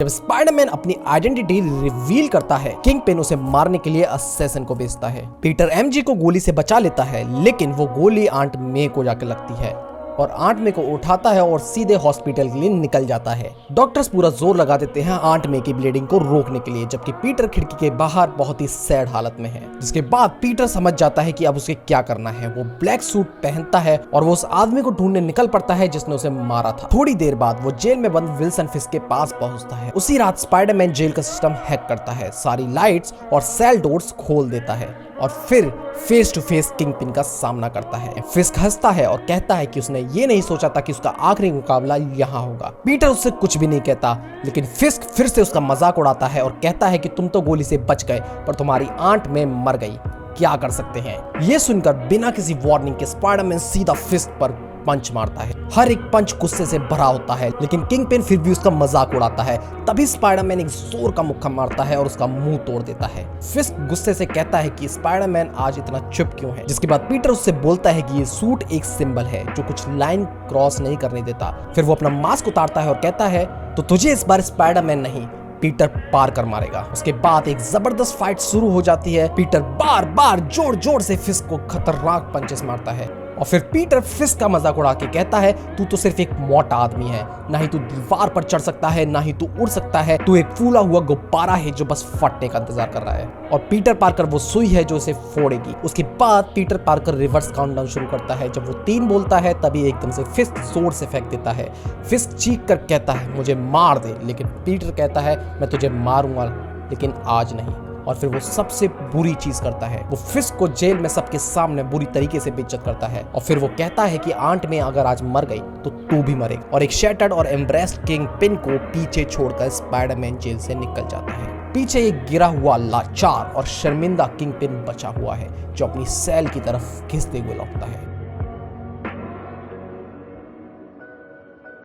जब स्पाइडरमैन अपनी identity reveal करता है, किंगपिन उसे मारने के लिए असैसिन को भेजता है। पीटर एमजे को गोली से बचा लेता है, लेकिन वो गोली आंट मे को जाकर लगती है और आंट मे को उठाता है और सीधे हॉस्पिटल के लिए निकल जाता है। डॉक्टर्स पूरा जोर लगा देते हैं आंट मे की ब्लीडिंग को रोकने के लिए, जबकि पीटर खिड़की के बाहर बहुत ही सैड हालत में है। जिसके बाद पीटर समझ जाता है कि अब उसे क्या करना है। वो ब्लैक सूट पहनता है और वो उस आदमी को ढूंढने निकल पड़ता है जिसने उसे मारा था। थोड़ी देर बाद वो जेल में बंद विल्सन फिस्क के पास पहुंचता है। उसी रात स्पाइडरमैन जेल का सिस्टम हैक करता है, सारी लाइट्स और सेल डोर्स खोल देता है और फिर फेस टू फेस किंगपिन का सामना करता है। फिस्क हंसता है और कहता है कि उसने ये नहीं सोचा था कि उसका आखिरी मुकाबला यहाँ होगा। पीटर उससे कुछ भी नहीं कहता, लेकिन फिस्क फिर से उसका मजाक उड़ाता है और कहता है कि तुम तो गोली से बच गए, पर तुम्हारी आंट में मर गई, क्या कर सकते हैं। ये सुनकर बिना किसी वार्निंग के स्पाइडरमैन सीधा फिस्क पर पंच मारता है। हर एक पंच गुस्से से भरा होता है, लेकिन किंगपिन फिर भी उसका मजाक उड़ाता है। तभी स्पाइडरमैन एक जोर का मुक्का मारता है और उसका मुंह तोड़ देता है। फिस्क गुस्से से कहता है कि स्पाइडरमैन आज इतना चुप क्यों है। जिसके बाद पीटर उससे बोलता है कि ये सूट एक सिंबल है जो कुछ लाइन क्रॉस नहीं करने देता। फिर वो अपना मास्क उतारता है और कहता है, तो तुझे इस बार स्पाइडरमैन नहीं, पीटर पार्कर मारेगा। उसके बाद एक जबरदस्त फाइट शुरू हो जाती है। पीटर बार बार जोर जोर से फिस्क को खतरनाक पंचेस मारता है और फिर पीटर फिस्क का मजाक उड़ा के कहता है, तू तो सिर्फ एक मोटा आदमी है, ना ही तू दीवार पर चढ़ सकता है, ना ही तू उड़ सकता है, तू एक फूला हुआ गुब्बारा है जो बस फटने का इंतजार कर रहा है। और पीटर पार्कर वो सुई है जो उसे फोड़ेगी। उसके बाद पीटर पार्कर रिवर्स काउंटडाउन शुरू करता है। जब वो 3 बोलता है तभी एकदम से फिस्क जोर से फेंक देता है। फिस्क चीख कर कहता है, मुझे मार दे, लेकिन पीटर कहता है, मैं तुझे मारूंगा लेकिन आज नहीं। और फिर वो सबसे बुरी चीज करता है, वो फिस्क को जेल में सबके सामने बुरी तरीके से बेइज्जत करता है और फिर वो कहता है कि आंट में अगर आज मर गई तो तू भी मरेगा। और एक शैटर्ड और एम्ब्रेस्ड किंगपिन को पीछे छोड़कर स्पाइडरमैन जेल से निकल जाता है। पीछे एक गिरा हुआ, लाचार और शर्मिंदा किंगपिन बचा हुआ है जो अपनी सेल की तरफ खिंचते हुए लौटता है।